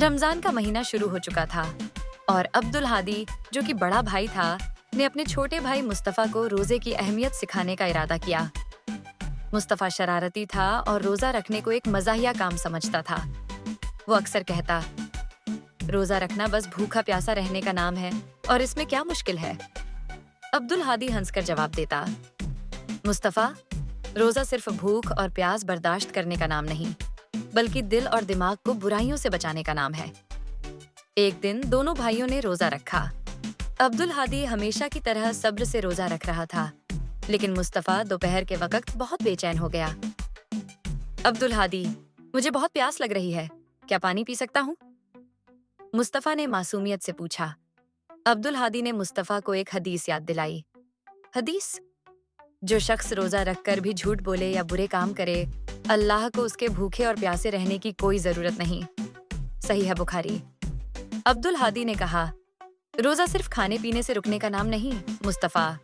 रमजान का महीना शुरू हो चुका था और अब्दुल हादी, जो कि बड़ा भाई था, ने अपने छोटे भाई मुस्तफा को रोजे की अहमियत सिखाने का इरादा किया। मुस्तफा शरारती था और रोजा रखने को एक मजाहिया काम समझता था। वो अक्सर कहता, रोजा रखना बस भूखा प्यासा रहने का नाम है और इसमें क्या मुश्किल है। अब्दुल हादी हंसकर जवाब देता, मुस्तफा, रोजा सिर्फ भूख और प्यास बर्दाश्त करने का नाम नहीं, बल्कि दिल और दिमाग को बुराइयों से बचाने का नाम है। एक दिन दोनों भाइयों ने रोजा रखा। अब्दुल हादी हमेशा की तरह सब्र से रोजा रख रहा था, लेकिन मुस्तफा दोपहर के वक्त बहुत बेचैन हो गया। अब्दुल हादी, मुझे बहुत प्यास लग रही है, क्या पानी पी सकता हूँ? मुस्तफा ने मासूमियत से पूछा। अब्दुल हादी ने मुस्तफा को एक हदीस याद दिलाई। हदीस? जो शख्स रोजा रखकर भी झूठ बोले या बुरे काम करे, अल्लाह को उसके भूखे और प्यासे रहने की कोई जरूरत नहीं। सही है बुखारी। अब्दुल हादी ने कहा, रोजा सिर्फ खाने पीने से रुकने का नाम नहीं मुस्तफा,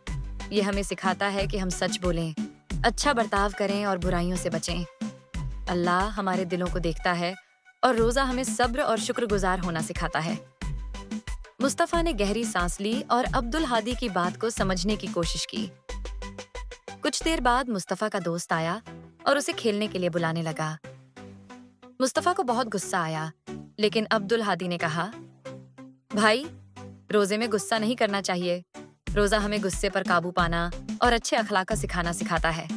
ये हमें सिखाता है कि हम सच बोलें, अच्छा बर्ताव करें और बुराइयों से बचें। अल्लाह हमारे दिलों को देखता है और रोजा हमें सब्र और शुक्रगुजार होना सिखाता है। मुस्तफा ने गहरी सांस ली और अब्दुल हादी की बात को समझने की कोशिश की। कुछ देर बाद मुस्तफा का दोस्त आया और उसे खेलने के लिए बुलाने लगा। मुस्तफा को बहुत गुस्सा आया, लेकिन अब्दुल हादी ने कहा, भाई, रोजे में गुस्सा नहीं करना चाहिए। रोजा हमें गुस्से पर काबू पाना और अच्छे अखलाक का सिखाना सिखाता है।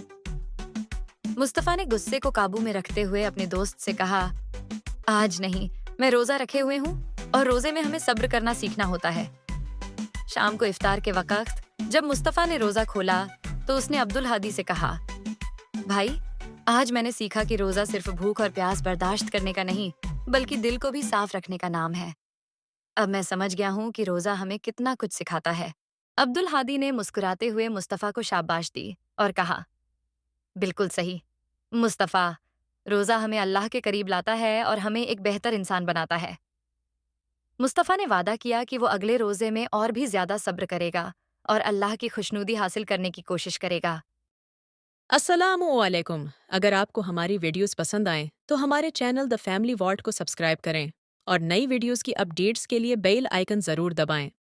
मुस्तफा ने गुस्से को काबू में रखते हुए अपने दोस्त से कहा, आज नहीं, मैं रोजा रखे हुए हूँ और रोजे में हमें सब्र करना सीखना होता है। शाम को इफ्तार के वक्त जब मुस्तफा ने रोजा खोला तो उसने अब्दुल हादी से कहा, भाई, आज मैंने सीखा कि रोजा सिर्फ भूख और प्यास बर्दाश्त करने का नहीं, बल्कि दिल को भी साफ रखने का नाम है। अब मैं समझ गया हूँ कि रोजा हमें कितना कुछ सिखाता है। अब्दुल हादी ने मुस्कुराते हुए मुस्तफा को शाबाश दी और कहा, बिल्कुल सही मुस्तफा, रोजा हमें अल्लाह के करीब लाता है और हमें एक बेहतर इंसान बनाता है। मुस्तफा ने वादा किया कि वो अगले रोजे में और भी ज्यादा सब्र करेगा और अल्लाह की खुशनुदी हासिल करने की कोशिश करेगा। अस्सलामुअलैकुम। अगर आपको हमारी वीडियोस पसंद आएं तो हमारे चैनल द फैमिली वॉल्ट को सब्सक्राइब करें और नई वीडियोस की अपडेट्स के लिए बेल आइकन ज़रूर दबाएं।